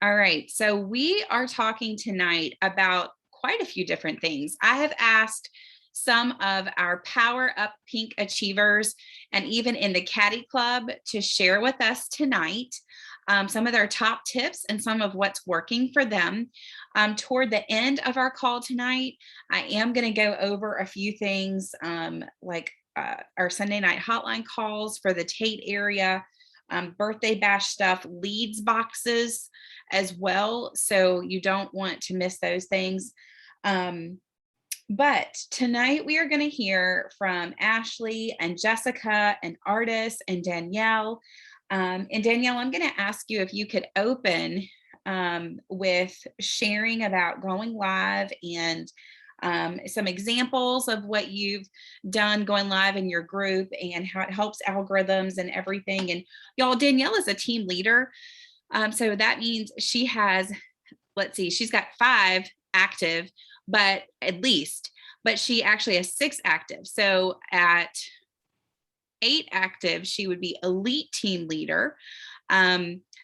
All right. So we are talking tonight about quite a few different things. I have asked some of our Power Up Pink achievers and even in the Caddy Club to share with us tonight some of their top tips and some of what's working for them. Toward the end of our call tonight, I am going to go over a few things like our Sunday night hotline calls for the Tate area, birthday bash stuff, leads boxes as well. So you don't want to miss those things. But tonight we are going to hear from Ashley and Jessica and Ardis and Danielle. And Danielle, I'm going to ask you if you could open with sharing about going live and some examples of what you've done going live in your group and how it helps algorithms and everything. And y'all, Danielle is a team leader. So that means she has, let's see, she's got 5 active, but she actually has 6 active. So at 8 active, she would be elite team leader.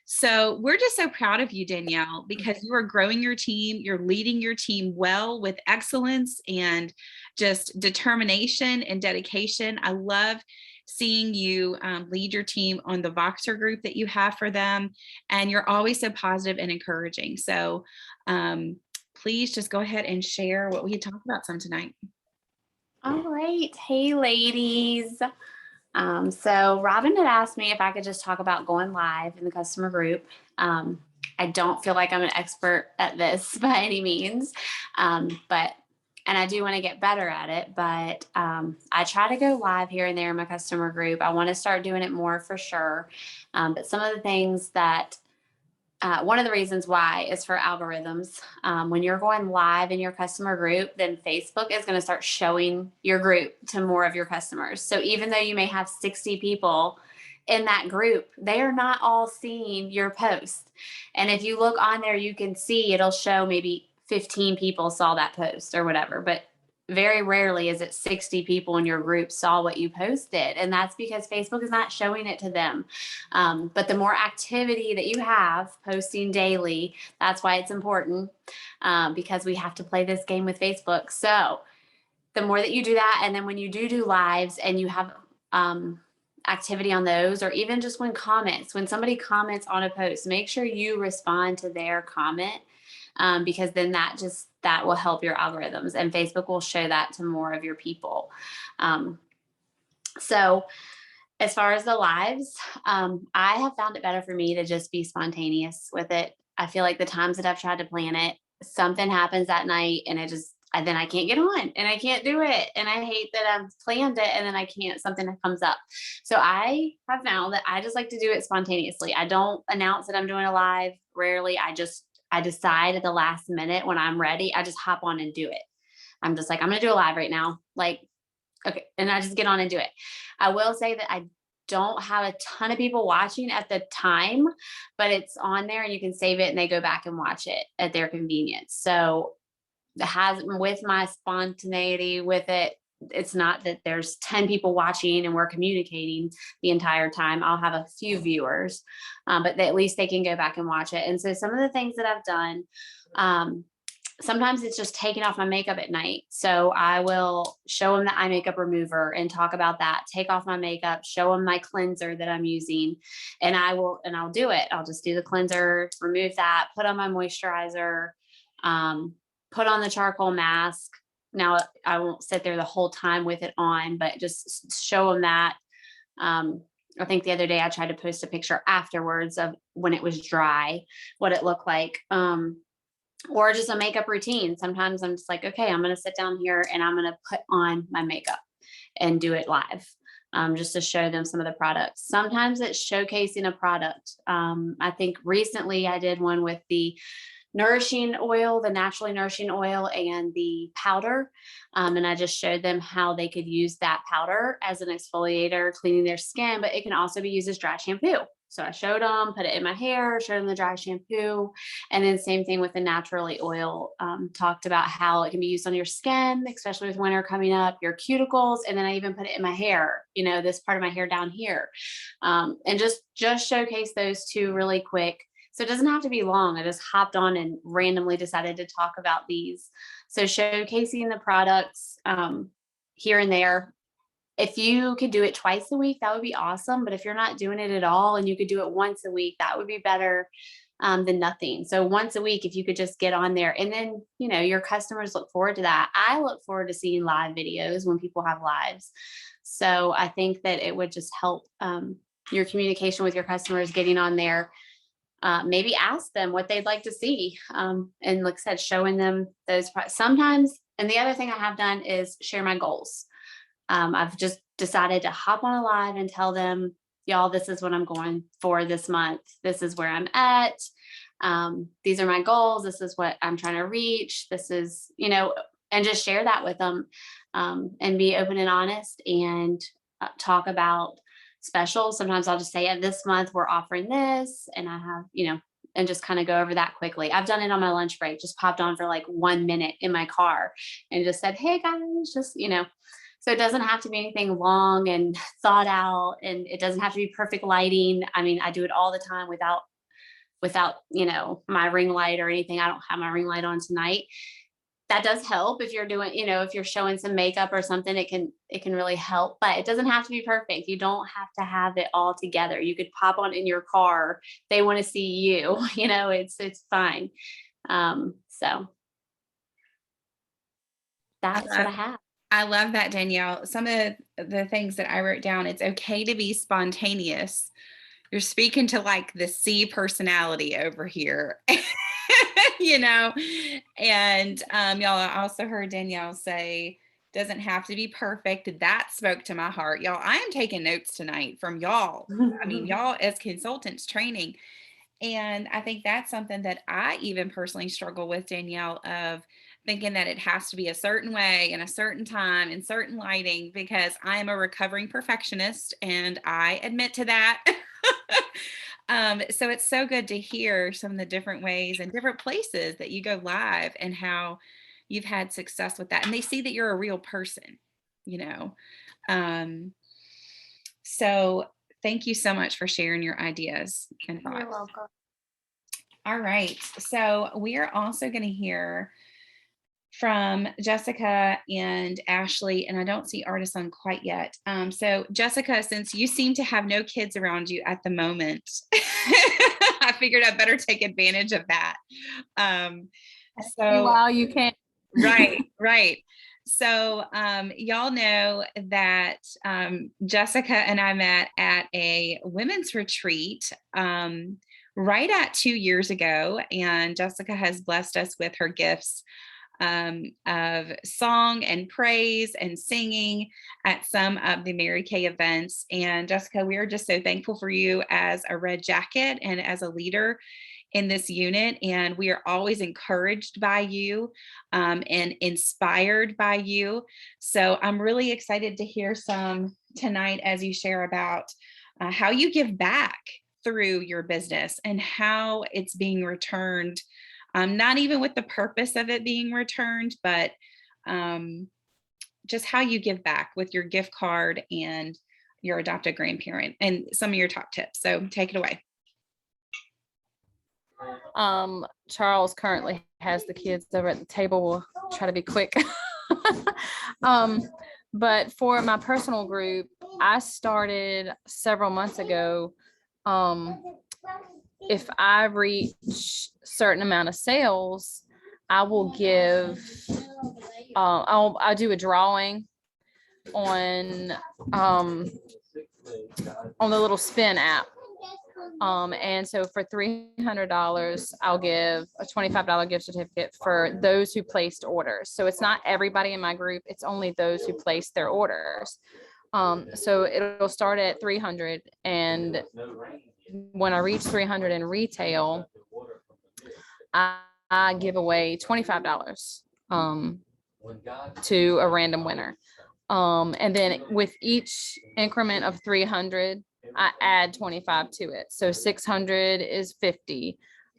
So we're just so proud of you, Danielle, because you are growing your team. You're leading your team well with excellence and just determination and dedication. I love seeing you lead your team on the Voxer group that you have for them. And you're always so positive and encouraging. So please just go ahead and share what we had talked about some tonight. All right. Hey, ladies. So Robin had asked me if I could just talk about going live in the customer group. I don't feel like I'm an expert at this by any means, and I do want to get better at it, but I try to go live here and there in my customer group. I want to start doing it more for sure. But some of the things that one of the reasons why is for algorithms. When you're going live in your customer group, then Facebook is going to start showing your group to more of your customers. So even though you may have 60 people in that group, they are not all seeing your post. And if you look on there, you can see it'll show maybe 15 people saw that post or whatever, but very rarely is it 60 people in your group saw what you posted. And that's because Facebook is not showing it to them. But the more activity that you have posting daily, that's why it's important, because we have to play this game with Facebook. So the more that you do that, and then when you do lives and you have activity on those, or even just when somebody comments on a post, make sure you respond to their comment, because then that will help your algorithms, and Facebook will show that to more of your people. So as far as the lives, I have found it better for me to just be spontaneous with it. I feel like the times that I've tried to plan it, something happens that night and then I can't get on and I can't do it. And I hate that I've planned it and then I can't, something comes up. So I have found that I just like to do it spontaneously. I don't announce that I'm doing a live. Rarely. I decide at the last minute when I'm ready, I just hop on and do it. I'm just like, I'm going to do a live right now. Like, okay. And I just get on and do it. I will say that I don't have a ton of people watching at the time, but it's on there and you can save it and they go back and watch it at their convenience. So it has, with my spontaneity with it, it's not that there's 10 people watching and we're communicating the entire time. I'll have a few viewers, but at least they can go back and watch it. And so some of the things that I've done, sometimes it's just taking off my makeup at night. So I will show them the eye makeup remover and talk about that, take off my makeup, show them my cleanser that I'm using, and I'll do it. I'll just do the cleanser, remove that, put on my moisturizer, put on the charcoal mask. Now I won't sit there the whole time with it on, but just show them that. I think the other day I tried to post a picture afterwards of when it was dry, what it looked like. Or just a makeup routine. Sometimes I'm just like, okay, I'm going to sit down here and I'm going to put on my makeup and do it live, just to show them some of the products. Sometimes it's showcasing a product. I think recently I did one with the nourishing oil, the naturally nourishing oil, and the powder. And I just showed them how they could use that powder as an exfoliator, cleaning their skin, but it can also be used as dry shampoo. So I showed them, put it in my hair, showed them the dry shampoo. And then same thing with the naturally oil, talked about how it can be used on your skin, especially with winter coming up, your cuticles. And then I even put it in my hair, this part of my hair down here. And just showcase those two really quick. So it doesn't have to be long. I just hopped on and randomly decided to talk about these. So showcasing the products here and there. If you could do it twice a week, that would be awesome. But if you're not doing it at all and you could do it once a week, that would be better than nothing. So once a week, if you could just get on there, and then, you know, your customers look forward to that. I look forward to seeing live videos when people have lives. So I think that it would just help your communication with your customers, getting on there. Maybe ask them what they'd like to see. And like I said, showing them those sometimes. And the other thing I have done is share my goals. I've just decided to hop on a live and tell them, y'all, this is what I'm going for this month. This is where I'm at. These are my goals. This is what I'm trying to reach. This is, you know, and just share that with them, and be open and honest, and talk about specials. Sometimes I'll just say, yeah, this month we're offering this, and I have, you know, and just kind of go over that quickly. I've done it on my lunch break, just popped on for like 1 minute in my car and just said, hey guys, just, you know, so it doesn't have to be anything long and thought out, and it doesn't have to be perfect lighting. I mean, I do it all the time without, you know, my ring light or anything. I don't have my ring light on tonight. That does help if you're doing, you know, if you're showing some makeup or something, it can really help, but it doesn't have to be perfect. You don't have to have it all together. You could pop on in your car. They want to see you, you know, it's fine. So that's what I have. I love that, Danielle. Some of the things that I wrote down, it's okay to be spontaneous. You're speaking to like the C personality over here, you know? And y'all, I also heard Danielle say, doesn't have to be perfect. That spoke to my heart. Y'all, I am taking notes tonight from y'all. I mean, y'all as consultants training. And I think that's something that I even personally struggle with, Danielle, of thinking that it has to be a certain way and a certain time and certain lighting, because I am a recovering perfectionist and I admit to that. So it's so good to hear some of the different ways and different places that you go live and how you've had success with that. And they see that you're a real person, you know. So thank you so much for sharing your ideas and thoughts. You're welcome. All right. So we are also going to hear from Jessica and Ashley, and I don't see Ardis on quite yet. So Jessica, since you seem to have no kids around you at the moment, I figured I'd better take advantage of that. So while you can. Right. So y'all know that Jessica and I met at a women's retreat right at 2 years ago, and Jessica has blessed us with her gifts of song and praise and singing at some of the Mary Kay events. And Jessica, we are just so thankful for you as a red jacket and as a leader in this unit. And we are always encouraged by you and inspired by you. So I'm really excited to hear some tonight as you share about how you give back through your business and how it's being returned. Not even with the purpose of it being returned, but just how you give back with your gift card and your adopted grandparent and some of your top tips. So take it away. Charles currently has the kids over at the table. We'll try to be quick. But for my personal group, I started several months ago. If I reach certain amount of sales, I will give, I'll do a drawing on the little spin app. And so for $300, I'll give a $25 gift certificate for those who placed orders. So it's not everybody in my group, it's only those who placed their orders. So it'll start at $300, and when I reach $300 in retail, I give away $25 to a random winner. And then with each increment of 300, I add 25 to it. So 600 is 50,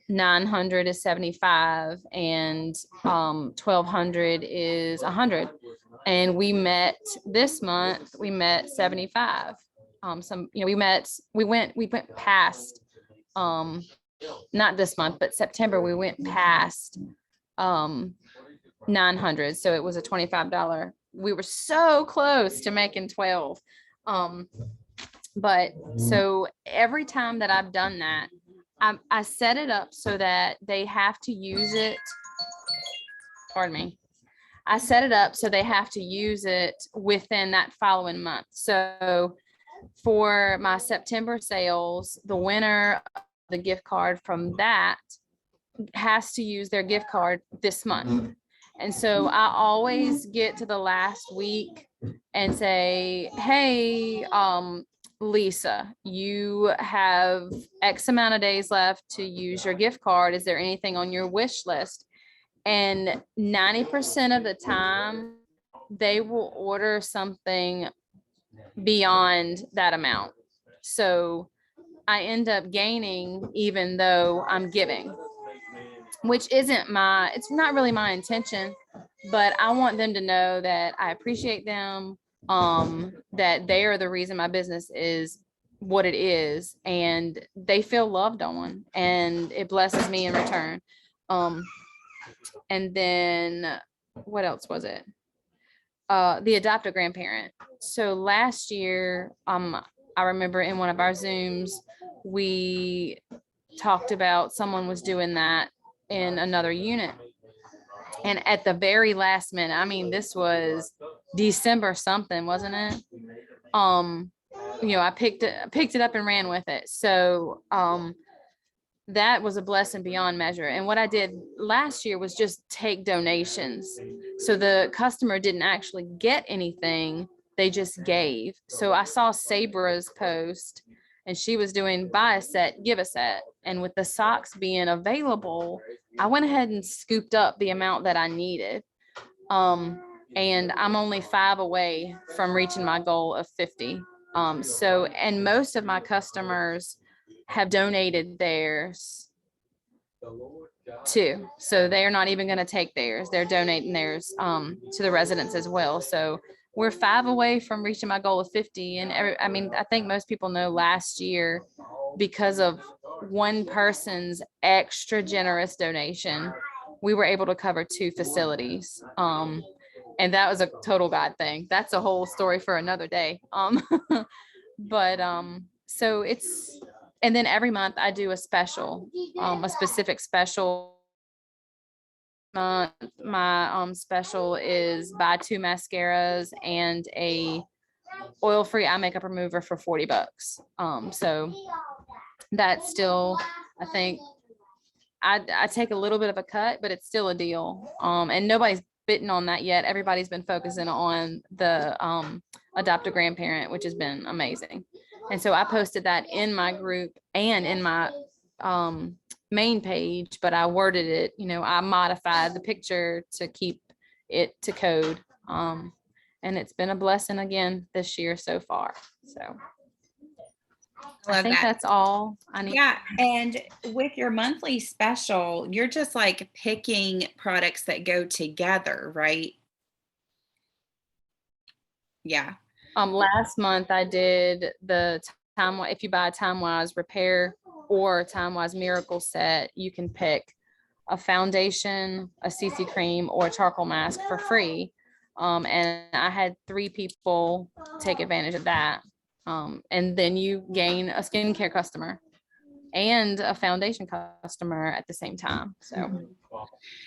900 is 75, and 1200 is 100. And we met this month, we met 75. We went past not this month, but September, we went past 900. So it was a $25. We were so close to making 12. But so every time that I've done that, I set it up so that they have to use it. Pardon me. I set it up so they have to use it within that following month. So for my September sales, the winner of the gift card from that has to use their gift card this month. And so I always get to the last week and say, hey, Lisa, you have X amount of days left to use your gift card. Is there anything on your wish list? And 90% of the time, they will order something beyond that amount. So I end up gaining even though I'm giving, which it's not really my intention, but I want them to know that I appreciate them, that they are the reason my business is what it is, and they feel loved on, and it blesses me in return. And then what else was it? The adoptive grandparent. So last year, I remember in one of our Zooms, we talked about someone was doing that in another unit. And at the very last minute, I mean, this was December something, wasn't it? I picked it up and ran with it. So that was a blessing beyond measure. And what I did last year was just take donations. So the customer didn't actually get anything, they just gave. So I saw Sabra's post, and she was doing buy a set, give a set. And with the socks being available, I went ahead and scooped up the amount that I needed. And I'm only 5 away from reaching my goal of 50. And most of my customers have donated theirs too. So they are not even going to take theirs. They're donating theirs to the residents as well. So we're 5 away from reaching my goal of 50. And I think most people know last year, because of one person's extra generous donation, we were able to cover 2 facilities. And that was a total God thing. That's a whole story for another day. So and then every month I do a special, a specific special. My special is buy 2 mascaras and a oil-free eye makeup remover for $40. So that's still, I think, I take a little bit of a cut, but it's still a deal. And nobody's bitten on that yet. Everybody's been focusing on the adopt a grandparent, which has been amazing. And so I posted that in my group and in my main page, but I worded it, I modified the picture to keep it to code. And it's been a blessing again this year so far. So I think that's all I need. Yeah. And with your monthly special, you're just like picking products that go together, right? Yeah. Last month I did the time, if you buy a Time Wise repair or Time Wise miracle set, you can pick a foundation, a CC cream, or a charcoal mask for free. And I had 3 people take advantage of that. And then you gain a skincare customer and a foundation customer at the same time.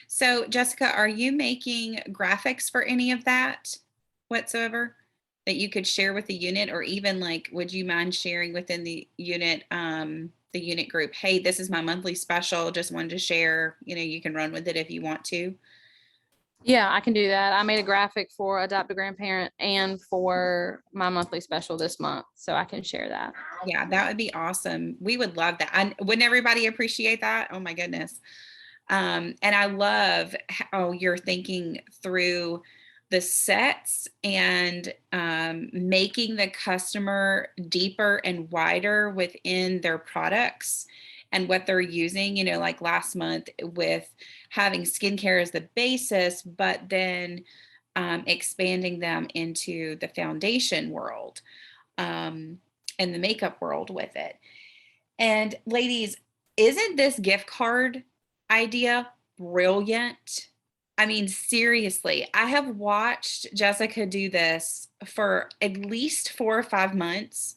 So Jessica, are you making graphics for any of that whatsoever that you could share with the unit, or even like, would you mind sharing within the unit group, hey, this is my monthly special, just wanted to share, you can run with it if you want to. Yeah, I can do that. I made a graphic for adopt a grandparent and for my monthly special this month, so I can share that. Yeah, that would be awesome. We would love that. And wouldn't everybody appreciate that? Oh my goodness. And I love how you're thinking through the sets and making the customer deeper and wider within their products and what they're using, like last month with having skincare as the basis, but then expanding them into the foundation world and the makeup world with it. And ladies, isn't this gift card idea brilliant? I mean, seriously, I have watched Jessica do this for at least 4 or 5 months.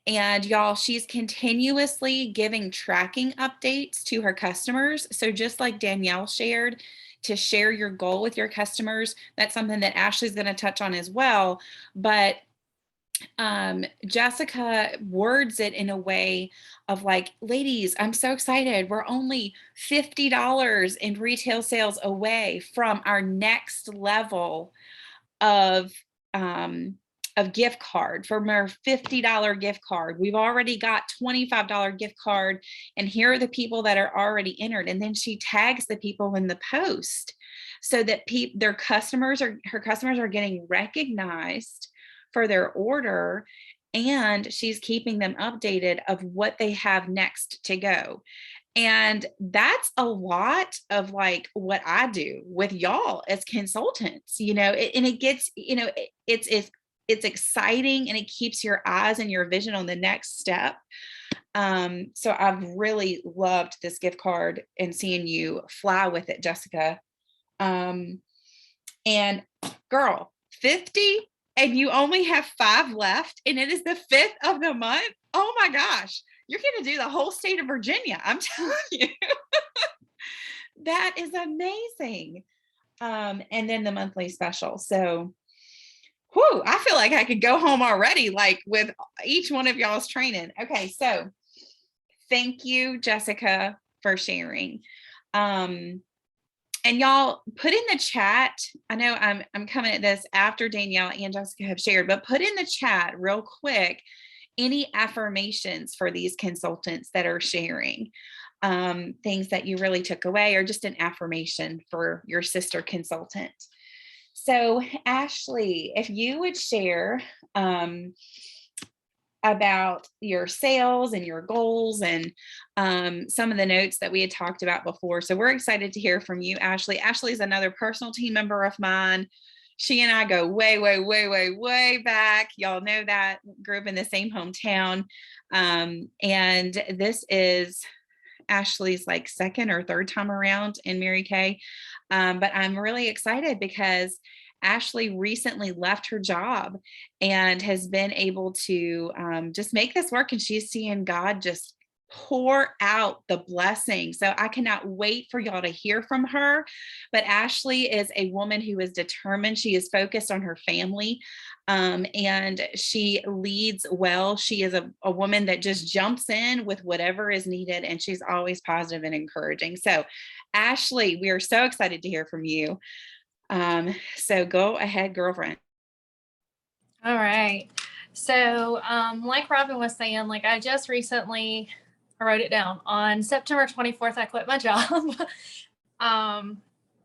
And y'all, she's continuously giving tracking updates to her customers. So just like Danielle shared, to share your goal with your customers, that's something that Ashley's going to touch on as well. But Jessica words it in a way of like, ladies, I'm so excited. We're only $50 in retail sales away from our next level of gift card, from our $50 gift card. We've already got $25 gift card, and here are the people that are already entered. And then she tags the people in the post so that her customers are getting recognized for their order, and she's keeping them updated of what they have next to go. And that's a lot of like what I do with y'all as consultants, and it gets, it's exciting, and it keeps your eyes and your vision on the next step. So I've really loved this gift card and seeing you fly with it, Jessica. And girl, 50, and you only have 5 left, and it is the 5th of the month. Oh my gosh, you're going to do the whole state of Virginia. I'm telling you. That is amazing. And then the monthly special. So, whew, I feel like I could go home already, like with each one of y'all's training. Okay. So thank you, Jessica, for sharing. And y'all put in the chat. I know I'm coming at this after Danielle and Jessica have shared, but put in the chat real quick any affirmations for these consultants that are sharing, things that you really took away, or just an affirmation for your sister consultant. So Ashley, if you would share about your sales and your goals and some of the notes that we had talked about before. So we're excited to hear from you, Ashley. Ashley's another personal team member of mine. She and I go way, way, way, way, way back. Y'all know that. Grew up in the same hometown. And this is Ashley's like second or third time around in Mary Kay. But I'm really excited because Ashley recently left her job and has been able to just make this work. And she's seeing God just pour out the blessing. So I cannot wait for y'all to hear from her. But Ashley is a woman who is determined. She is focused on her family, and she leads well. She is a woman that just jumps in with whatever is needed, and she's always positive and encouraging. So Ashley, we are so excited to hear from you. So go ahead, girlfriend. All right. So like Robin was saying, like I just recently, I wrote it down, on September 24th, I quit my job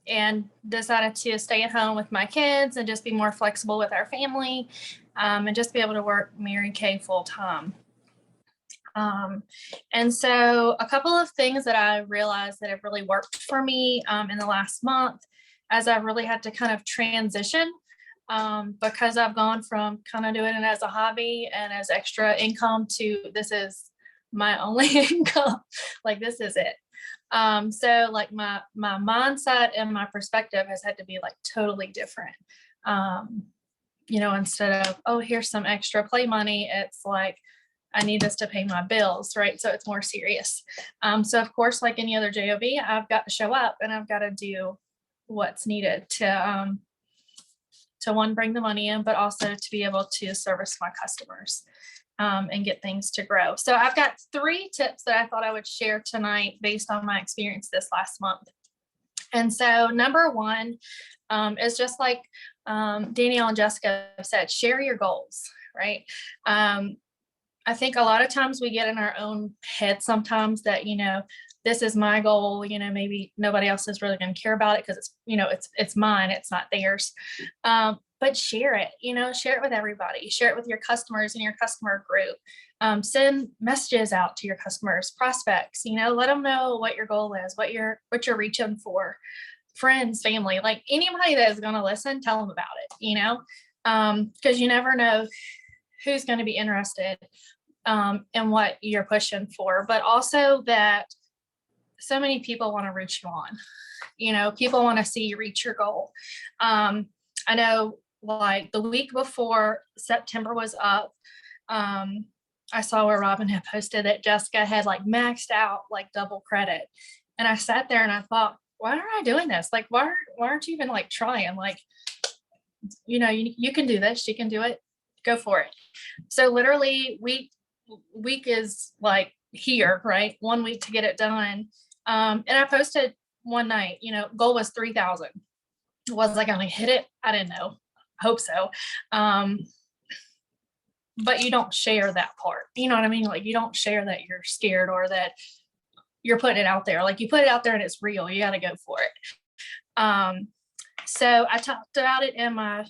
and decided to stay at home with my kids and just be more flexible with our family, and just be able to work Mary Kay full time. And so a couple of things that I realized that have really worked for me in the last month, as I've really had to kind of transition, because I've gone from kind of doing it as a hobby and as extra income to this is my only income. Like this is it. So like my mindset and my perspective has had to be like totally different. Instead of, oh, here's some extra play money, it's like, I need this to pay my bills, right? So it's more serious. So of course, like any other job, I've got to show up and I've got to do what's needed to one, bring the money in, but also to be able to service my customers and get things to grow. So I've got 3 tips that I thought I would share tonight based on my experience this last month. And so number 1 is just like Danielle and Jessica said, share your goals, right? I think a lot of times we get in our own head sometimes that, this is my goal, maybe nobody else is really going to care about it because it's mine, it's not theirs. But share it, share it with everybody, share it with your customers in your customer group. Send messages out to your customers, prospects, let them know what your goal is, what you're reaching for. Friends, family, like anybody that is going to listen, tell them about it, because you never know who's going to be interested in what you're pushing for, but also that so many people want to root you on. You know, people want to see you reach your goal. I know like the week before September was up, I saw where Robin had posted that Jessica had like maxed out like double credit. And I sat there and I thought, why aren't I doing this? Like, why aren't you even like trying? Like, you know, you can do this, you can do it, go for it. So literally week is like here, right? 1 week to get it done. And I posted one night, you know, goal was 3,000. Was I going to hit it? I didn't know. Hope so. But you don't share that part. You know what I mean? Like you don't share that you're scared or that you're putting it out there. Like you put it out there and it's real. You got to go for it. So I talked about it in my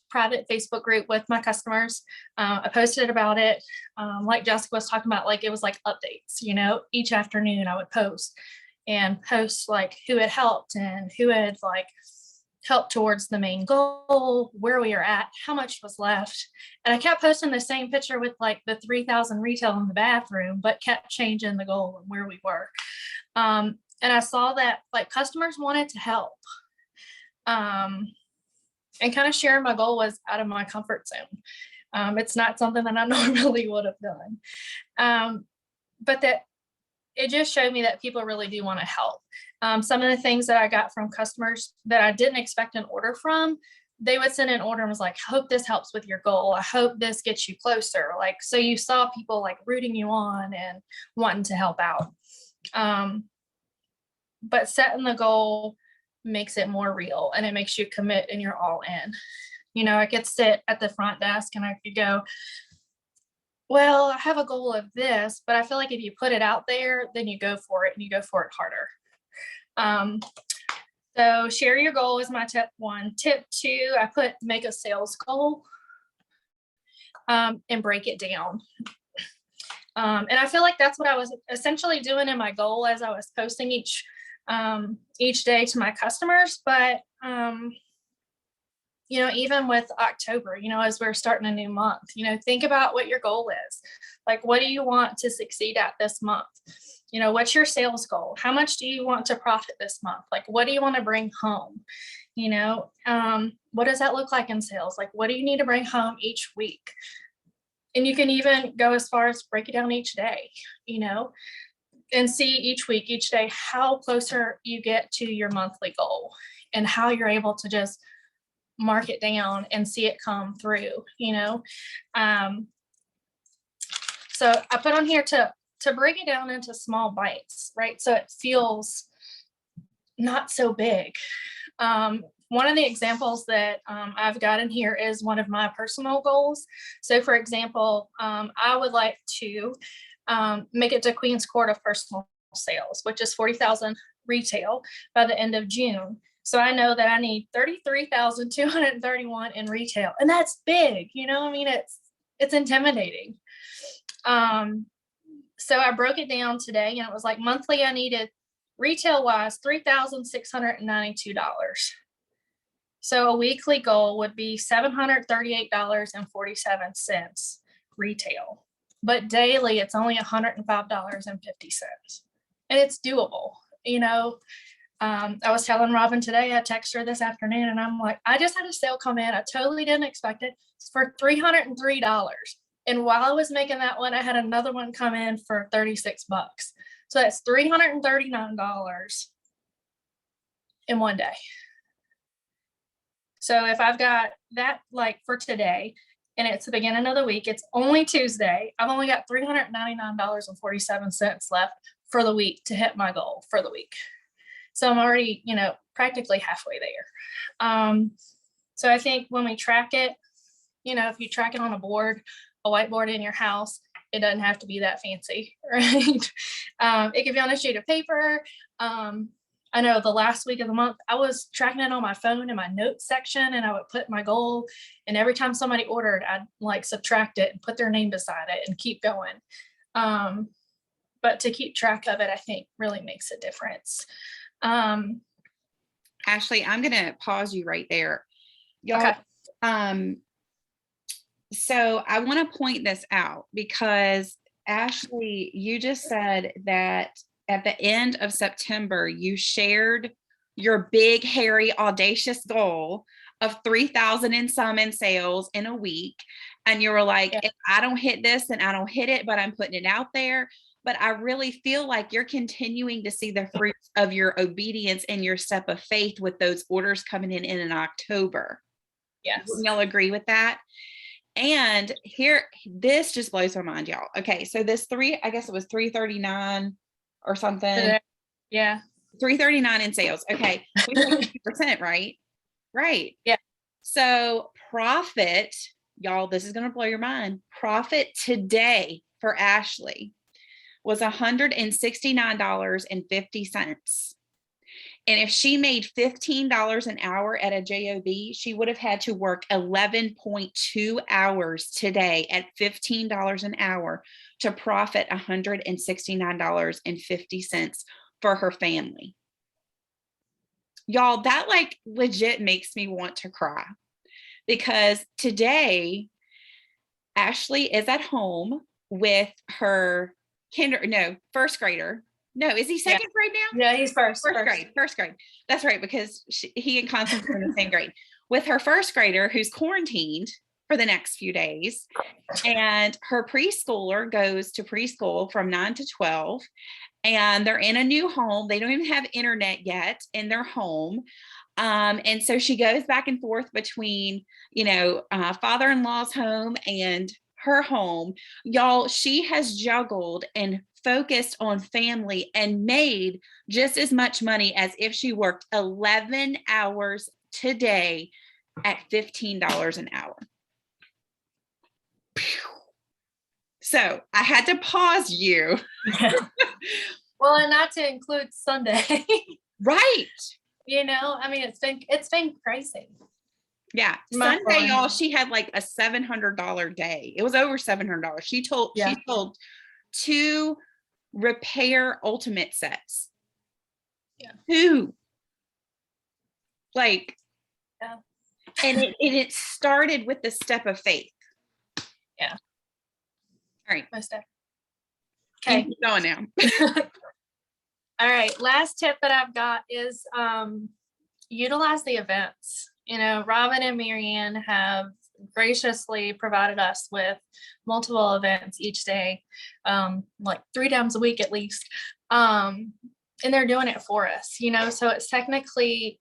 private Facebook group with my customers. I posted about it. Like Jessica was talking about, like it was like updates, you know, each afternoon I would post like who had helped and who had like helped towards the main goal, where we are at, how much was left. And I kept posting the same picture with like the 3,000 retail in the bathroom, but kept changing the goal and where we were. And I saw that like customers wanted to help. And kind of sharing my goal was out of my comfort zone. It's not something that I normally would have done. But that it just showed me that people really do want to help. Some of the things that I got from customers that I didn't expect an order from, they would send an order and was like, I hope this helps with your goal. I hope this gets you closer. Like, so you saw people like rooting you on and wanting to help out. But setting the goal makes it more real and it makes you commit and you're all in. You know, I could sit at the front desk and I could go, well, I have a goal of this, but I feel like if you put it out there, then you go for it and you go for it harder. So share your goal is my tip 1. Tip 2, I put make a sales goal and break it down. And I feel like that's what I was essentially doing in my goal as I was posting each day to my customers. But you know, even with October, you know, as we're starting a new month, you know, think about what your goal is. Like, what do you want to succeed at this month? You know, what's your sales goal? How much do you want to profit this month? Like, what do you want to bring home? You know, what does that look like in sales? Like, what do you need to bring home each week? And you can even go as far as break it down each day, you know, and see each week, each day, how closer you get to your monthly goal and how you're able to just mark it down and see it come through, you know. So I put on here to break it down into small bites, right? So it feels not so big. One of the examples that I've got in here is one of my personal goals. So for example, I would like to make it to Queen's Court of personal sales, which is 40,000 retail by the end of June. So I know that I need 33,231 in retail, and that's big, you know, I mean, it's intimidating. So I broke it down today and it was like monthly, I needed retail wise, $3,692. So a weekly goal would be $738.47 retail, but daily it's only $105.50. And it's doable, you know. I was telling Robin today, I texted her this afternoon and I'm like, I just had a sale come in. I totally didn't expect it. It's for $303. And while I was making that one, I had another one come in for $36. So that's $339 in one day. So if I've got that like for today and it's the beginning of the week, it's only Tuesday, I've only got $399.47 left for the week to hit my goal for the week. So I'm already, you know, practically halfway there. So I think when we track it, you know, if you track it on a board, a whiteboard in your house, it doesn't have to be that fancy, right? It can be on a sheet of paper. I know the last week of the month, I was tracking it on my phone in my notes section and I would put my goal. And every time somebody ordered, I'd like subtract it and put their name beside it and keep going. But to keep track of it, I think really makes a difference. Ashley, I'm going to pause you right there. Y'all, Okay. So I want to point this out because Ashley, you just said that at the end of September, you shared your big, hairy, audacious goal of 3,000 and some in sales in a week. And you were like, Yeah. if I don't hit this, then I don't hit it, but I'm putting it out there. But I really feel like you're continuing to see the fruits of your obedience and your step of faith with those orders coming in October. Yes. Y'all agree with that? And here, this just blows my mind, y'all. Okay, so this I guess it was 339 or something. Yeah. 339 in sales. Okay, we said 50%, right? Right. Yeah. So profit, y'all, this is gonna blow your mind. Profit today for Ashley was $169.50. And if she made $15 an hour at a job, she would have had to work 11.2 hours today at $15 an hour to profit $169.50 for her family. Y'all, that like legit makes me want to cry, because today Ashley is at home with her first grader. No, is he second grade now? Yeah, he's first. First grade. That's right, because he and Constance are in the same grade. With her first grader who's quarantined for the next few days. And her preschooler goes to preschool from 9 to 12. And they're in a new home. They don't even have internet yet in their home. And so she goes back and forth between, father-in-law's home and her home. Y'all, she has juggled and focused on family and made just as much money as if she worked 11 hours today at $15 an hour. So I had to pause you. Well, and not to include Sunday. Right. I mean, it's been crazy. Yeah. Sunday, y'all, she had like a $700 day. It was over $700. She told 2 repair ultimate sets. Yeah. 2. Like, yeah. And it started with the step of faith. Yeah. All right. Most definitely. Okay. Keep going now. All right. Last tip that I've got is utilize the events. Robin and Marianne have graciously provided us with multiple events each day, like 3 times a week at least. And they're doing it for us, so it's technically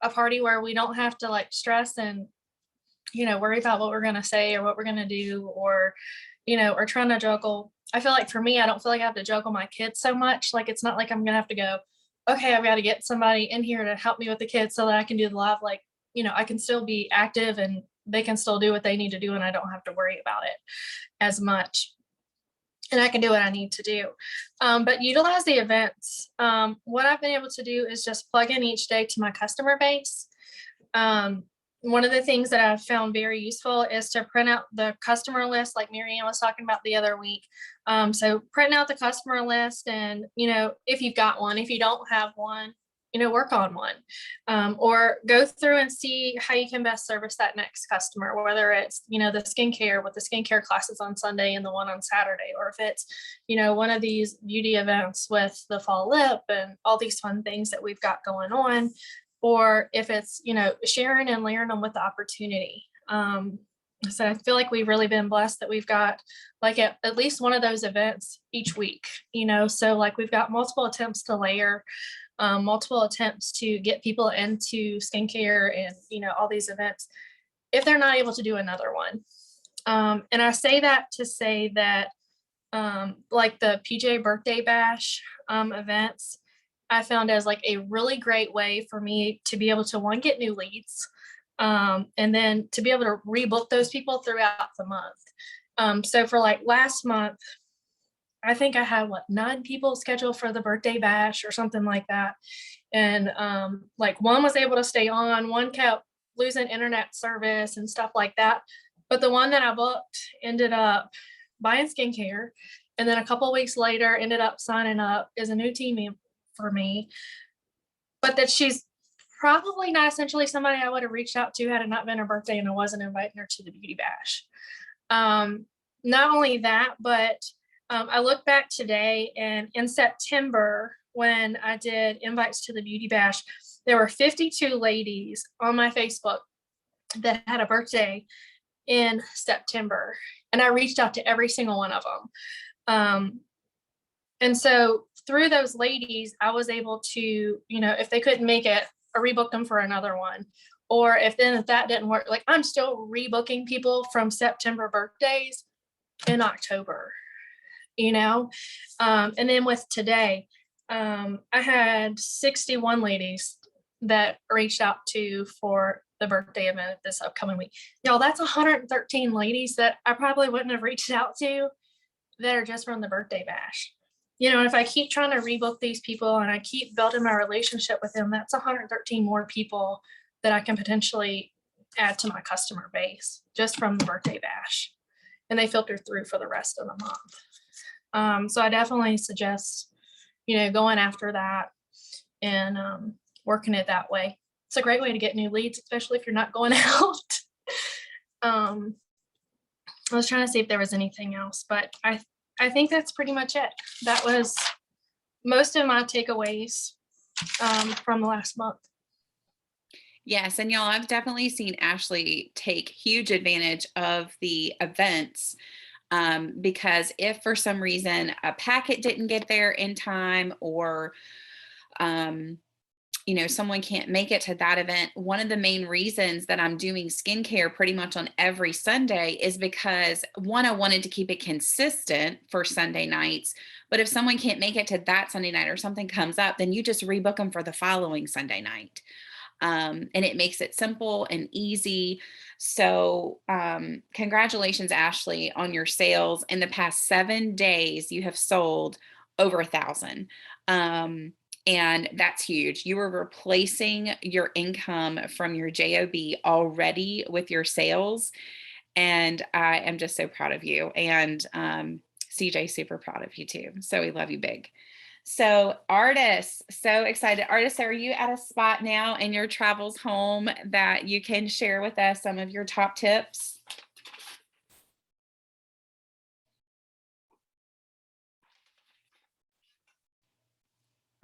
a party where we don't have to like stress and, worry about what we're going to say or what we're going to do, or, or trying to juggle. I feel like for me, I don't feel like I have to juggle my kids so much. Like, it's not like I'm going to have to go, okay, I've got to get somebody in here to help me with the kids so that I can do the live. Like, I can still be active and they can still do what they need to do. And I don't have to worry about it as much. And I can do what I need to do. But utilize the events. What I've been able to do is just plug in each day to my customer base. One of the things that I've found very useful is to print out the customer list, like Marianne was talking about the other week. So print out the customer list, and, if you've got one, if you don't have one, work on one, or go through and see how you can best service that next customer, whether it's, the skincare with the skincare classes on Sunday and the one on Saturday, or if it's, one of these beauty events with the fall lip and all these fun things that we've got going on, or if it's, sharing and layering them with the opportunity. So I feel like we've really been blessed that we've got like at least one of those events each week, so like we've got multiple attempts to layer, multiple attempts to get people into skincare and, all these events if they're not able to do another one. And I say that to say that like the PJ birthday bash events, I found as like a really great way for me to be able to, one, get new leads, and then to be able to rebook those people throughout the month. So for like last month, I think I had 9 people scheduled for the birthday bash or something like that. And like one was able to stay on, one kept losing internet service and stuff like that. But the one that I booked ended up buying skincare. And then a couple of weeks later ended up signing up as a new team for me. But that she's probably not essentially somebody I would have reached out to had it not been her birthday and I wasn't inviting her to the beauty bash. Not only that, but I look back today, and in September, when I did invites to the beauty bash, there were 52 ladies on my Facebook that had a birthday in September. And I reached out to every single one of them. And so through those ladies, I was able to, you know, if they couldn't make it, I rebooked them for another one. Or if that didn't work, like I'm still rebooking people from September birthdays in October, you know? And then with today, I had 61 ladies that reached out to for the birthday event this upcoming week. Y'all, that's 113 ladies that I probably wouldn't have reached out to that are just from the birthday bash. You know, and if I keep trying to rebook these people and I keep building my relationship with them, that's 113 more people that I can potentially add to my customer base just from the birthday bash. And they filter through for the rest of the month. So I definitely suggest, you know, going after that and working it that way. It's a great way to get new leads, especially if you're not going out. I was trying to see if there was anything else, but I think that's pretty much it. That was most of my takeaways from the last month. Yes, and y'all, I've definitely seen Ashley take huge advantage of the events, because if for some reason a packet didn't get there in time, or you know, someone can't make it to that event, one of the main reasons that I'm doing skincare pretty much on every Sunday is because, one, I wanted to keep it consistent for Sunday nights. But if someone can't make it to that Sunday night or something comes up, then you just rebook them for the following Sunday night. And it makes it simple and easy. So congratulations, Ashley, on your sales. In the past 7 days, you have sold over 1,000. And that's huge. You are replacing your income from your JOB already with your sales. And I am just so proud of you. And CJ, super proud of you too. So we love you big. So Ardis, so excited. Ardis, are you at a spot now in your travels home that you can share with us some of your top tips?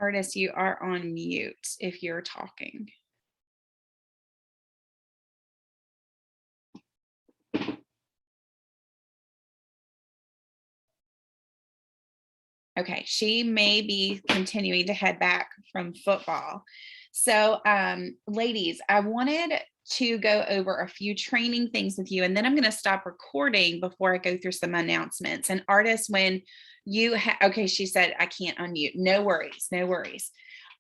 Ardis, you are on mute if you're talking. Okay, she may be continuing to head back from football. So ladies, I wanted to go over a few training things with you, and then I'm going to stop recording before I go through some announcements. And Ardis, when you okay, she said I can't unmute. No worries, no worries.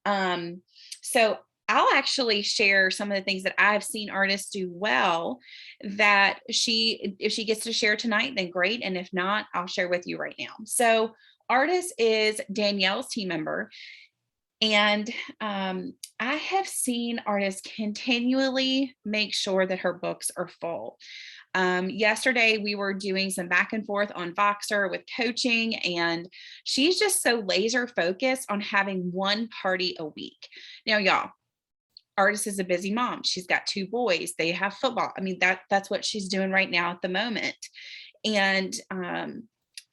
So I'll actually share some of the things that I've seen Ardis do well that if she gets to share tonight, then great. And if not, I'll share with you right now. So Ardis is Danielle's team member. And I have seen Ardis continually make sure that her books are full. Yesterday, we were doing some back and forth on Voxer with coaching, and she's just so laser focused on having one party a week. Now, y'all, Ardis is a busy mom. She's got 2 boys. They have football. I mean, that's what she's doing right now at the moment. And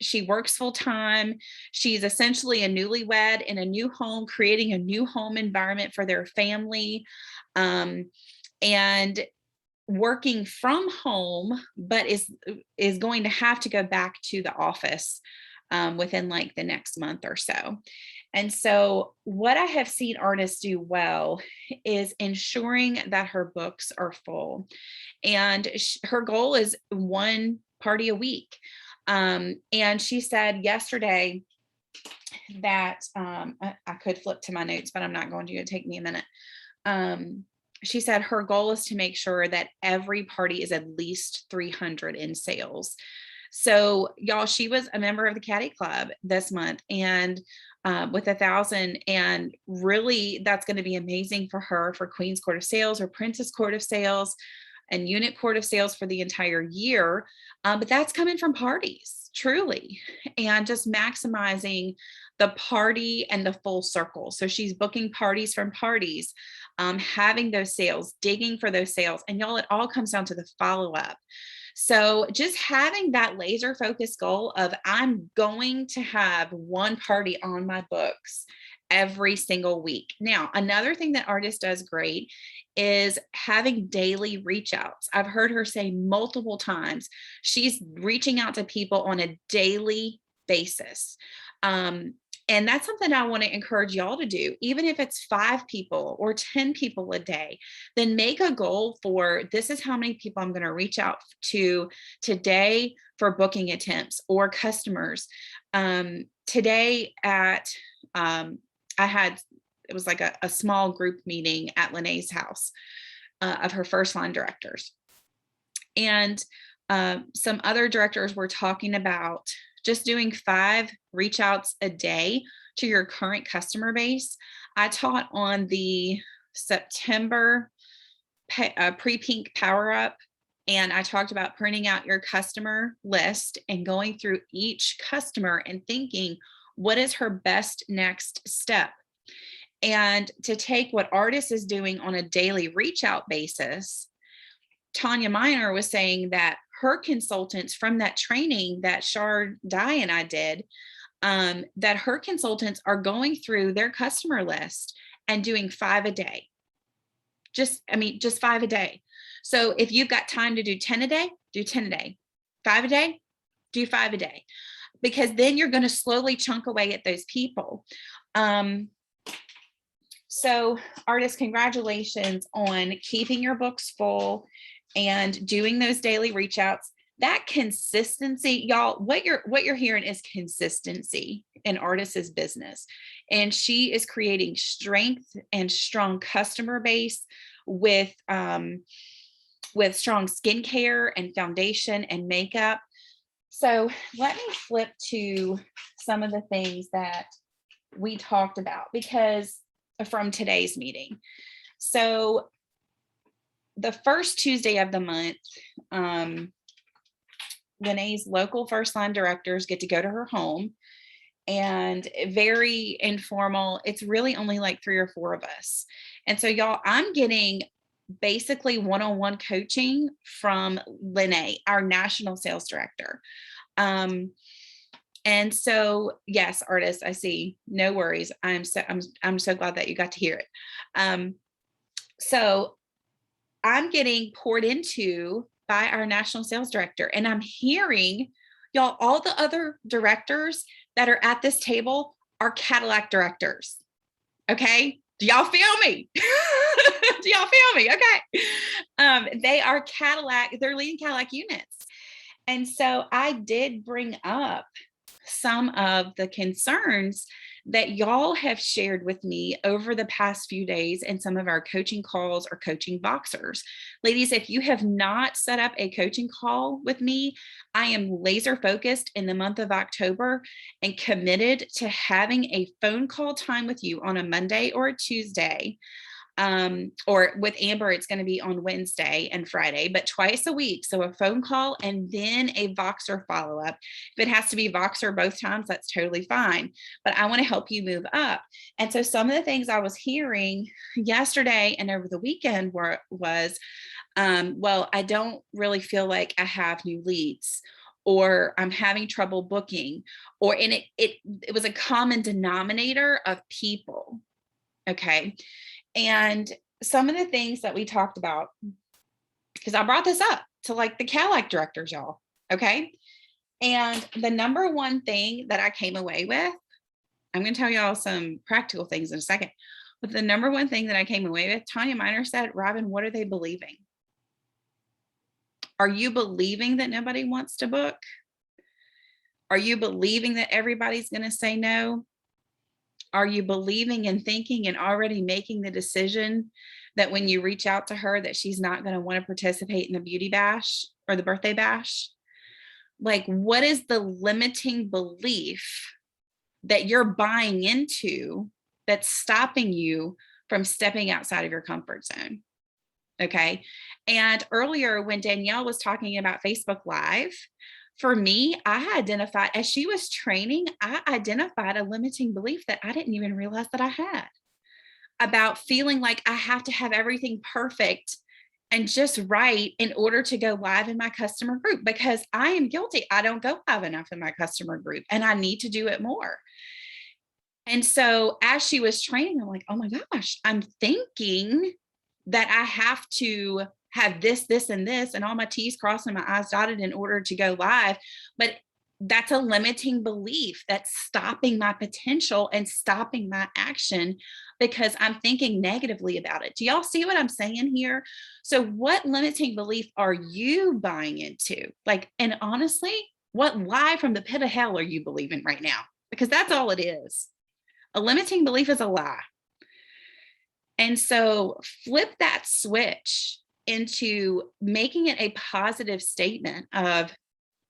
she works full time. She's essentially a newlywed in a new home, creating a new home environment for their family, and working from home, but is going to have to go back to the office within like the next month or so. And so what I have seen Ardis do well is ensuring that her books are full. And her goal is one party a week. And she said yesterday that I could flip to my notes, but I'm not going to. It'll take me a minute. She said her goal is to make sure that every party is at least 300 in sales. So y'all, she was a member of the Caddy Club this month, and with 1,000, and really that's going to be amazing for her for Queen's Court of Sales or Princess Court of Sales and Unit Court of Sales for the entire year. But that's coming from parties, truly, and just maximizing the party and the full circle. So she's booking parties from parties, having those sales, digging for those sales. And y'all, it all comes down to the follow-up. So just having that laser focused goal of I'm going to have one party on my books every single week. Now, another thing that Ardis does great is having daily reach outs. I've heard her say multiple times, she's reaching out to people on a daily basis. And that's something I want to encourage y'all to do. Even if it's 5 people or 10 people a day, then make a goal for this is how many people I'm going to reach out to today for booking attempts or customers. Today it was like a small group meeting at Lene's house of her first line directors. And some other directors were talking about just doing 5 reach outs a day to your current customer base. I taught on the September pre-pink power up, and I talked about printing out your customer list and going through each customer and thinking, what is her best next step? And to take what Ardis is doing on a daily reach out basis, Tanya Miner was saying that her consultants from that training that Shard Dye and I did, that her consultants are going through their customer list and doing 5 a day. Just 5 a day. So if you've got time to do 10 a day, do 10 a day. 5 a day, do 5 a day. Because then you're going to slowly chunk away at those people. So Ardis, congratulations on keeping your books full and doing those daily reach outs. That consistency, y'all, what you're hearing is consistency in Ardis's business. And she is creating strength and strong customer base with strong skincare and foundation and makeup. So let me flip to some of the things that we talked about because from today's meeting. So the first Tuesday of the month, Lene's local first line directors get to go to her home, and very informal. It's really only like 3 or 4 of us. And so y'all, I'm getting basically one-on-one coaching from Lene, our national sales director. And so, yes, Ardis, I see. No worries. I'm so glad that you got to hear it. So I'm getting poured into by our national sales director, and I'm hearing, y'all, all the other directors that are at this table are Cadillac directors. Okay. Do y'all feel me? Do y'all feel me? Okay. They are Cadillac, they're leading Cadillac units. And so I did bring up some of the concerns that y'all have shared with me over the past few days in some of our coaching calls or coaching boxers. Ladies, if you have not set up a coaching call with me, I am laser focused in the month of October and committed to having a phone call time with you on a Monday or a Tuesday. Or with Amber, it's going to be on Wednesday and Friday, but twice a week. So a phone call and then a Voxer follow-up. If it has to be Voxer both times, that's totally fine. But I want to help you move up. And so some of the things I was hearing yesterday and over the weekend was, well, I don't really feel like I have new leads, or I'm having trouble booking, and it was a common denominator of people. Okay. And some of the things that we talked about, because I brought this up to like the Cadillac directors, y'all. Okay. And the number one thing that I came away with, I'm going to tell y'all some practical things in a second, but the number one thing that I came away with, Tanya Miner said, Robin, what are they believing? Are you believing that nobody wants to book? Are you believing that everybody's going to say no? Are you believing and thinking and already making the decision that when you reach out to her that she's not going to want to participate in the beauty bash or the birthday bash? Like, what is the limiting belief that you're buying into that's stopping you from stepping outside of your comfort zone? Okay. And earlier when Danielle was talking about Facebook Live, for me, I identified, as she was training, I identified a limiting belief that I didn't even realize that I had about feeling like I have to have everything perfect and just write in order to go live in my customer group, because I am guilty. I don't go live enough in my customer group and I need to do it more. And so as she was training, I'm like, oh my gosh, I'm thinking that I have to have this, this, and this, and all my T's crossed and my I's dotted in order to go live. But that's a limiting belief that's stopping my potential and stopping my action because I'm thinking negatively about it. Do y'all see what I'm saying here? So what limiting belief are you buying into? Like, and honestly, what lie from the pit of hell are you believing right now? Because that's all it is. A limiting belief is a lie. And so flip that switch into making it a positive statement of,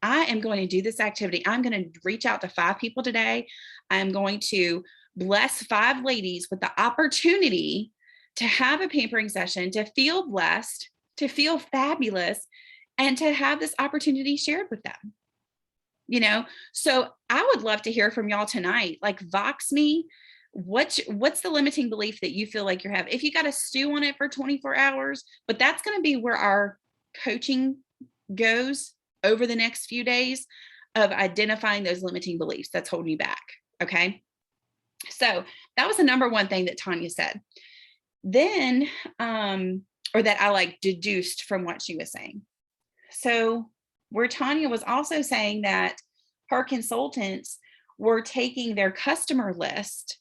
I am going to do this activity. I'm going to reach out to 5 people today. I'm going to bless 5 ladies with the opportunity to have a pampering session, to feel blessed, to feel fabulous, and to have this opportunity shared with them. You know, so I would love to hear from y'all tonight. Like, Vox me. What's the limiting belief that you feel like you're having? If you got to stew on it for 24 hours, but that's going to be where our coaching goes over the next few days, of identifying those limiting beliefs that's holding you back. Okay. So that was the number one thing that Tanya said. Then, or that I like deduced from what she was saying. So where Tanya was also saying that her consultants were taking their customer list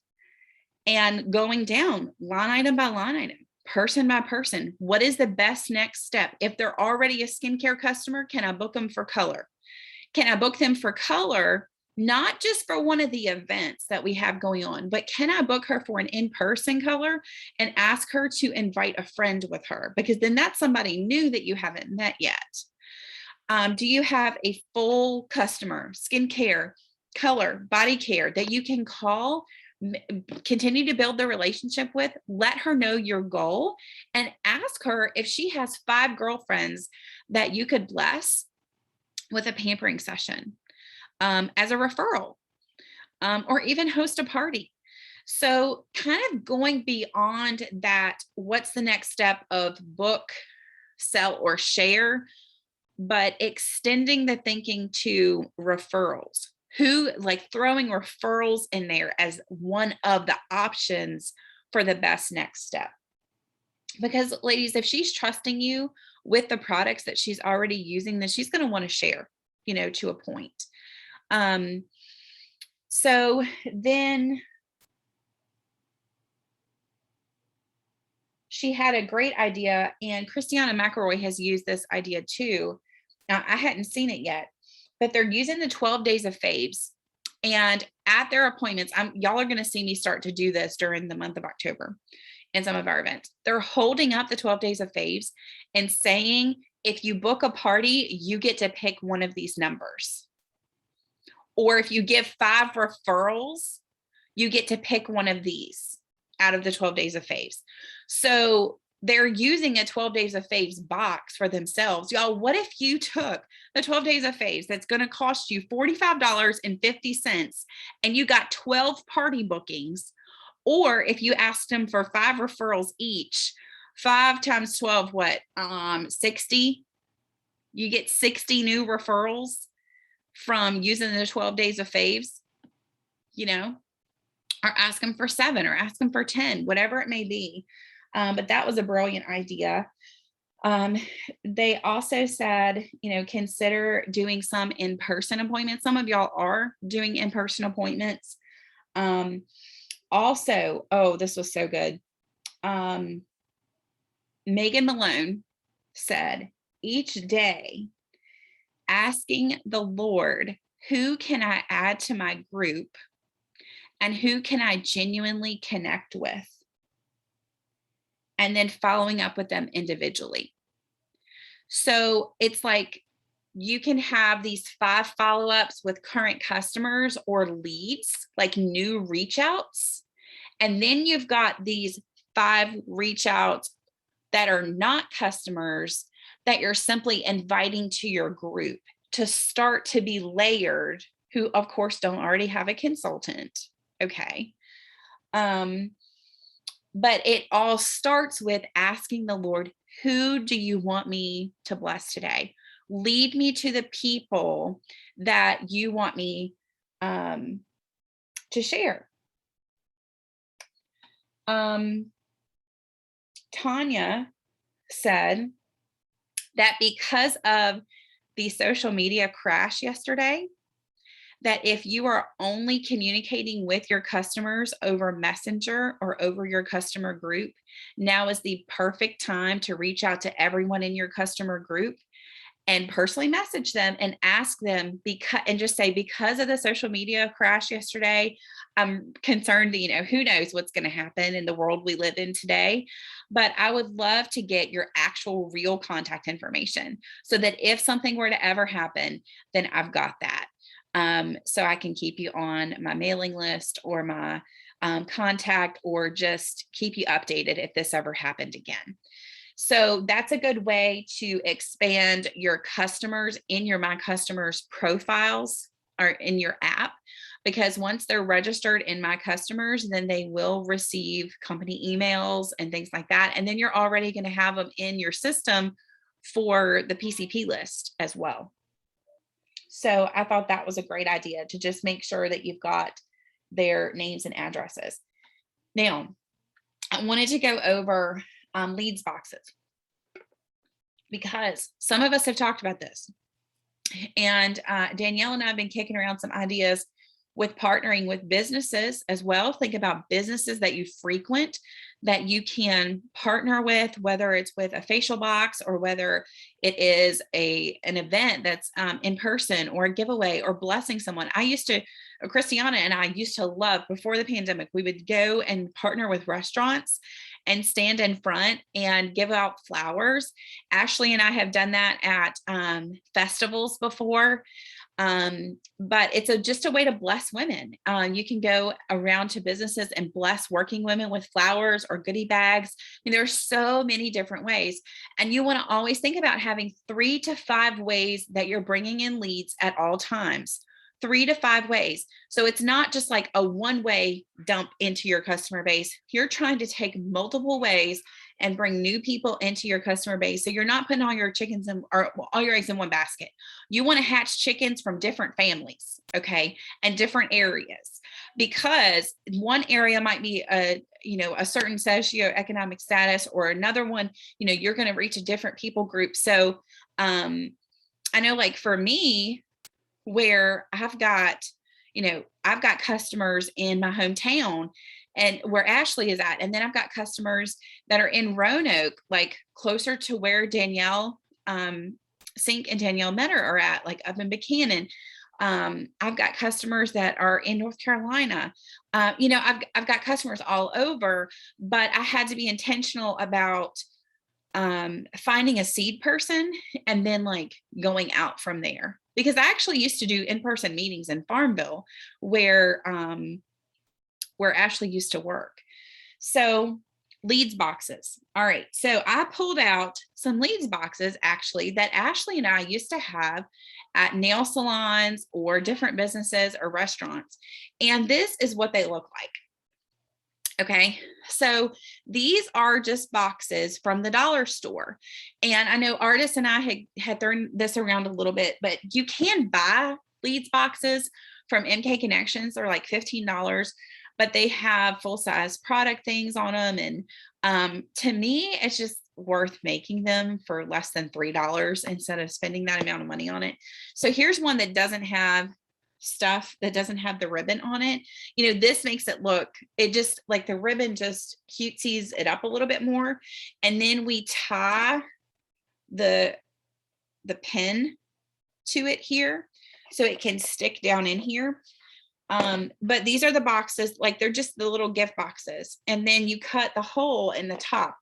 and going down line item by line item, person by person. What is the best next step? If they're already a skincare customer, can I book them for color? Can I book them for color, not just for one of the events that we have going on, but can I book her for an in-person color and ask her to invite a friend with her? Because then that's somebody new that you haven't met yet. Do you have a full customer, skincare, color, body care that you can call, continue to build the relationship with, let her know your goal, and ask her if she has 5 girlfriends that you could bless with a pampering session as a referral, or even host a party. So kind of going beyond that, what's the next step of book, sell, or share, but extending the thinking to referrals. Who, like throwing referrals in there as one of the options for the best next step. Because ladies, if she's trusting you with the products that she's already using, then she's going to want to share, you know, to a point. So then she had a great idea, and Christiana McElroy has used this idea too. Now, I hadn't seen it yet, but they're using the 12 days of faves. And at their appointments, y'all are going to see me start to do this during the month of October in some of our events. They're holding up the 12 days of faves and saying, if you book a party, you get to pick one of these numbers. Or if you give 5 referrals, you get to pick one of these out of the 12 days of faves. So they're using a 12 days of faves box for themselves. Y'all, what if you took the 12 days of faves that's going to cost you $45.50 and you got 12 party bookings? Or if you asked them for 5 referrals each, 5 times 12, what, 60? You get 60 new referrals from using the 12 days of faves, you know, or ask them for 7 or ask them for 10, whatever it may be. But that was a brilliant idea. They also said, you know, consider doing some in-person appointments. Some of y'all are doing in-person appointments. Also, oh, this was so good. Megan Malone said, each day asking the Lord, who can I add to my group and who can I genuinely connect with? And then following up with them individually. So it's like you can have these 5 follow-ups with current customers or leads, like new reach outs. And then you've got these 5 reach outs that are not customers that you're simply inviting to your group to start to be layered, who of course don't already have a consultant. Okay. But it all starts with asking the Lord, who do you want me to bless today? Lead me to the people that you want me to share. Tanya said that because of the social media crash yesterday, that if you are only communicating with your customers over Messenger or over your customer group, now is the perfect time to reach out to everyone in your customer group and personally message them and ask them, and just say, because of the social media crash yesterday, I'm concerned, who knows what's going to happen in the world we live in today, but I would love to get your actual real contact information so that if something were to ever happen, then I've got that. So I can keep you on my mailing list or my contact, or just keep you updated if this ever happened again. So that's a good way to expand your customers in your My Customers profiles or in your app, because once they're registered in My Customers, then they will receive company emails and things like that. And then you're already going to have them in your system for the PCP list as well. So I thought that was a great idea, to just make sure that you've got their names and addresses. Now, I wanted to go over leads boxes, because some of us have talked about this, and Danielle and I have been kicking around some ideas with partnering with businesses as well. Think about businesses that you frequent that you can partner with, whether it's with a facial box or whether it is an event that's in person, or a giveaway, or blessing someone. Christiana and I used to love, before the pandemic, we would go and partner with restaurants and stand in front and give out flowers. Ashley and I have done that at festivals before. But it's just a way to bless women. You can go around to businesses and bless working women with flowers or goodie bags. I mean, there's so many different ways, and you want to always think about having 3 to 5 ways that you're bringing in leads at all times. 3 to 5 ways. So it's not just like a one-way dump into your customer base. You're trying to take multiple ways and bring new people into your customer base. So you're not putting all your all your eggs in one basket. You want to hatch chickens from different families, okay, and different areas, because one area might be a certain socioeconomic status, or another one, you're going to reach a different people group. So I know, like for me, where I've got customers in my hometown and where Ashley is at. And then I've got customers that are in Roanoke, like closer to where Danielle Sink and Danielle Metter are at, like up in Buchanan. I've got customers that are in North Carolina. I've got customers all over, but I had to be intentional about finding a seed person and then like going out from there, because I actually used to do in-person meetings in Farmville where Ashley used to work. So leads boxes. All right. So I pulled out some leads boxes actually that Ashley and I used to have at nail salons or different businesses or restaurants. And this is what they look like. Okay, so these are just boxes from the dollar store. And I know Ardis and I had thrown this around a little bit, but you can buy leads boxes from MK Connections. They're like $15, but they have full-size product things on them. And to me, it's just worth making them for less than $3 instead of spending that amount of money on it. So here's one that doesn't have stuff, that doesn't have the ribbon on it. This makes it look, it just like the ribbon just cutesies it up a little bit more. And then we tie the pin to it here so it can stick down in here. But these are the boxes, like they're just the little gift boxes. And then you cut the hole in the top.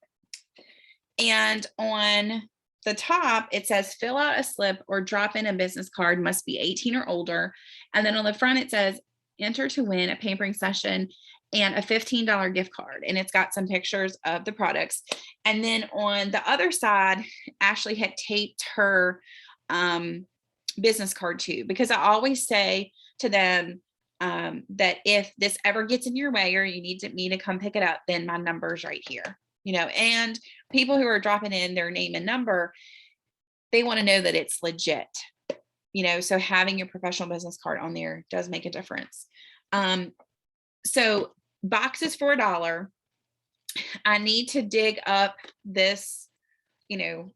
And on the top, it says fill out a slip or drop in a business card, must be 18 or older. And then on the front, it says enter to win a pampering session and a $15 gift card. And it's got some pictures of the products. And then on the other side, Ashley had taped her business card too, because I always say to them that if this ever gets in your way or you need me to come pick it up, then my number's right here. and people who are dropping in their name and number, they want to know that it's legit, so having your professional business card on there does make a difference. So boxes for $1. I need to dig up this,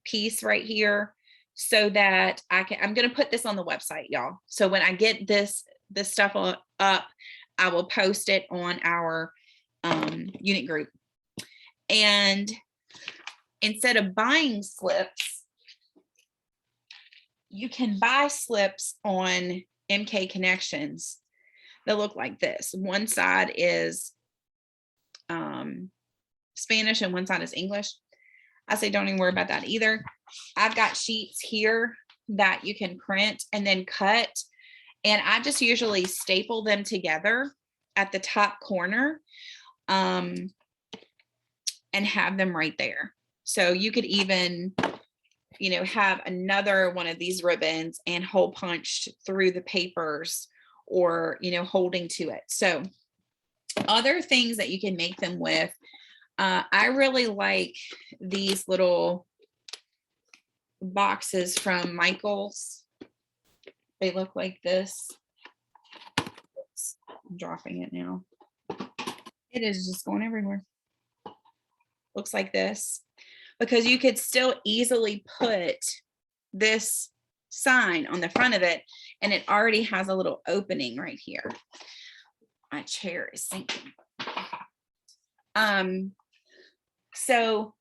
piece right here so that I'm going to put this on the website, y'all. So when I get this stuff up, I will post it on our unit group. And instead of buying slips, you can buy slips on MK Connections that look like this. One side is Spanish and one side is English. I say don't even worry about that either. I've got sheets here that you can print and then cut, and I just usually staple them together at the top corner and have them right there. So you could even have another one of these ribbons and hole punched through the papers, or holding to it. So other things that you can make them with, I really like these little boxes from Michael's. They look like this. Oops, I'm dropping it now. It is just going everywhere. Looks like this, because you could still easily put this sign on the front of it, and it already has a little opening right here. My chair is sinking. So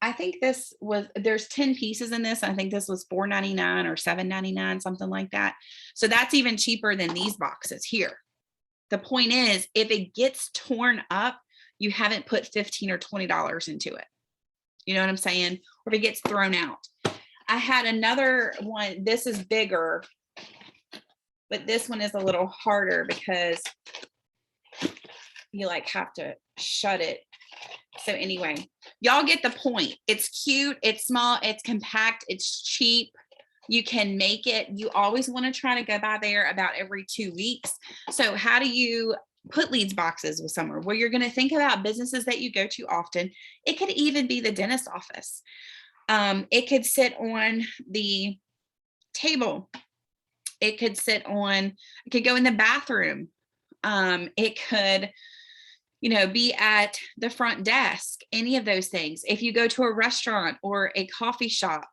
I think there's 10 pieces in this. I think this was $4.99 or $7.99, something like that. So that's even cheaper than these boxes here. The point is, if it gets torn up, you haven't put $15 or $20 into it. You know what I'm saying? Or if it gets thrown out. I had another one. This is bigger, but this one is a little harder because you have to shut it. So anyway, y'all get the point. It's cute, it's small, it's compact, it's cheap. You can make it. You always want to try to go by there about every 2 weeks. So how do you put leads boxes with somewhere? Well, you're going to think about businesses that you go to often. It could even be the dentist office. It could sit on the table. It could go in the bathroom. It could be at the front desk, any of those things. If you go to a restaurant or a coffee shop,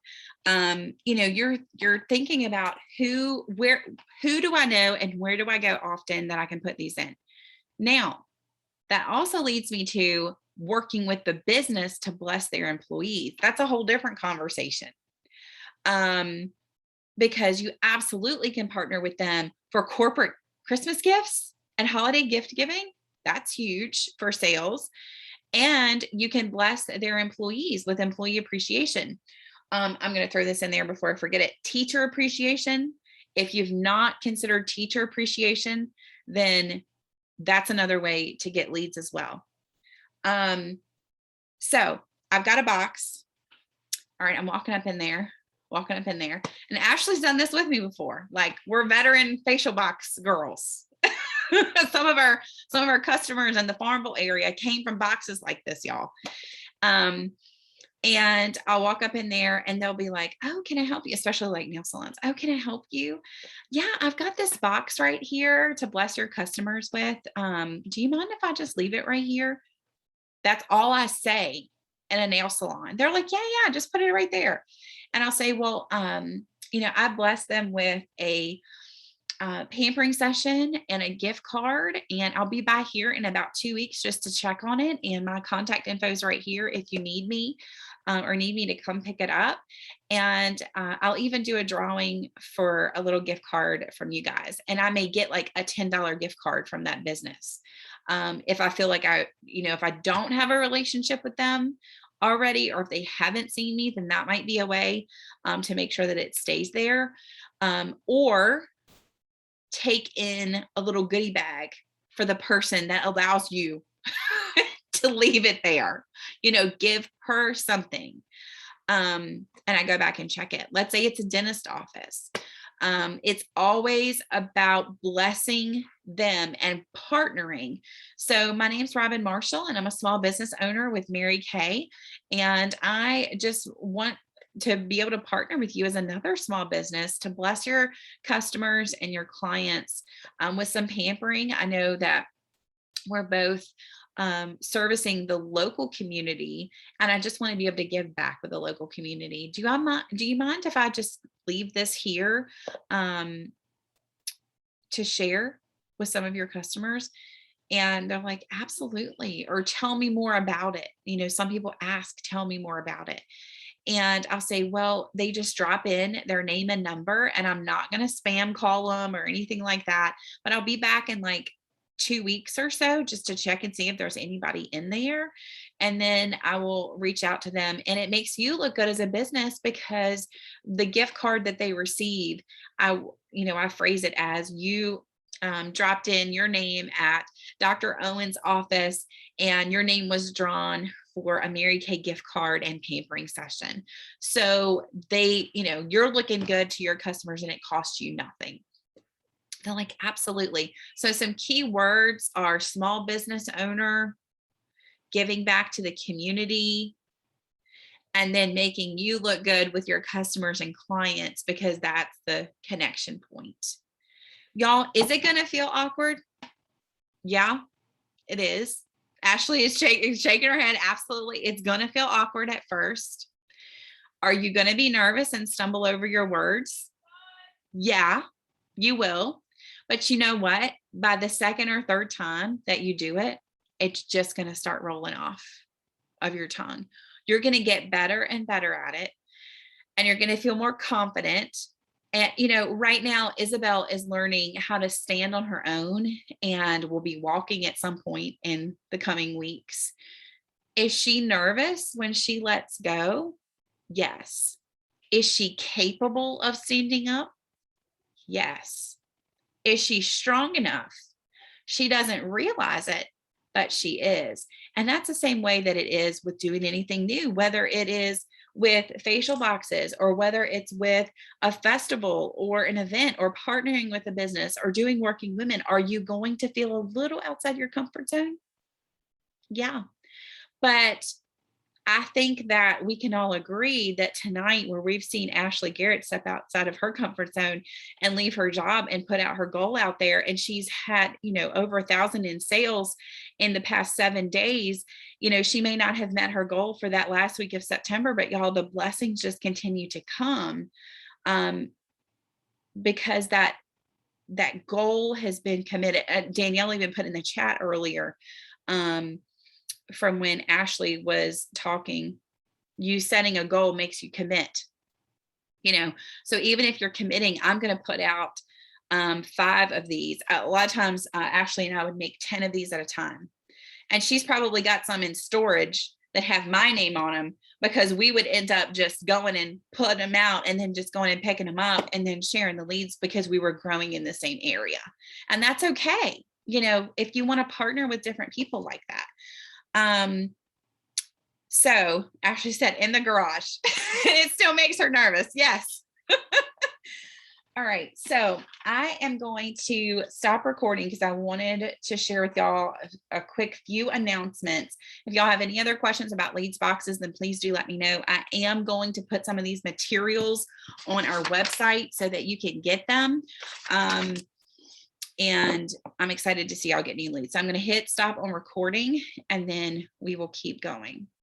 you're thinking about who do I know and where do I go often that I can put these in. Now, that also leads me to working with the business to bless their employees. That's a whole different conversation. Because you absolutely can partner with them for corporate Christmas gifts and holiday gift giving. That's huge for sales. And you can bless their employees with employee appreciation. I'm going to throw this in there before I forget it. Teacher appreciation. If you've not considered teacher appreciation, then that's another way to get leads as well. So I've got a box. All right, I'm walking up in there. And Ashley's done this with me before. We're veteran facial box girls. Some of our customers in the Farmville area came from boxes like this, y'all. And I'll walk up in there and they'll be like, oh, can I help you? Especially nail salons. Oh, can I help you? Yeah, I've got this box right here to bless your customers with. Do you mind if I just leave it right here? That's all I say in a nail salon. They're like, yeah, just put it right there. And I'll say, well, I bless them with a pampering session and a gift card, and I'll be by here in about 2 weeks just to check on it. And my contact info is right here if you need me or need me to come pick it up. And I'll even do a drawing for a little gift card from you guys. And I may get a $10 gift card from that business. If I feel if I don't have a relationship with them already, or if they haven't seen me, then that might be a way to make sure that it stays there. Or take in a little goodie bag for the person that allows you to leave it there, give her something. And I go back and check it. Let's say it's a dentist office. It's always about blessing them and partnering. So my name's Robin Marshall, and I'm a small business owner with Mary Kay. And I just want to be able to partner with you as another small business to bless your customers and your clients with some pampering. I know that we're both servicing the local community, and I just want to be able to give back with the local community. Do you mind if I just leave this here to share with some of your customers? And they're like, absolutely. Or tell me more about it. You know, some people ask, tell me more about it. And I'll say, well, they just drop in their name and number, and I'm not going to spam call them or anything like that. But I'll be back in like 2 weeks or so just to check and see if there's anybody in there. And then I will reach out to them. And it makes you look good as a business, because the gift card that they receive, I phrase it as you dropped in your name at Dr. Owen's office, and your name was drawn for a Mary Kay gift card and pampering session. So you're looking good to your customers, and it costs you nothing. They're like, absolutely. So some key words are small business owner, giving back to the community, and then making you look good with your customers and clients, because that's the connection point. Y'all, is it going to feel awkward? Yeah, it is. Ashley is shaking her head. Absolutely. It's going to feel awkward at first. Are you going to be nervous and stumble over your words? Yeah, you will. But you know what? By the second or third time that you do it, it's just going to start rolling off of your tongue. You're going to get better and better at it, and you're going to feel more confident. And, right now, Isabel is learning how to stand on her own, and will be walking at some point in the coming weeks. Is she nervous when she lets go? Yes. Is she capable of standing up? Yes. Is she strong enough? She doesn't realize it, but she is. And that's the same way that it is with doing anything new, whether it is with facial boxes, or whether it's with a festival or an event, or partnering with a business, or doing Working Women. Are you going to feel a little outside your comfort zone? Yeah. But I think that we can all agree that tonight, where we've seen Ashley Garrett step outside of her comfort zone and leave her job and put out her goal out there, and she's had, over 1,000 in sales in the past 7 days. She may not have met her goal for that last week of September, but y'all, the blessings just continue to come, because that goal has been committed. Danielle even put in the chat earlier, from when Ashley was talking, you setting a goal makes you commit, so even if you're committing, I'm going to put out 5 of these. A lot of times, Ashley and I would make 10 of these at a time, and she's probably got some in storage that have my name on them, because we would end up just going and putting them out, and then just going and picking them up, and then sharing the leads, because we were growing in the same area. And that's okay. If you want to partner with different people like that. So Ashley said in the garage. It still makes her nervous. Yes. All right. So I am going to stop recording, because I wanted to share with y'all a quick few announcements. If y'all have any other questions about leads boxes, then please do let me know. I am going to put some of these materials on our website so that you can get them. And I'm excited to see y'all get new leads. So I'm going to hit stop on recording, and then we will keep going.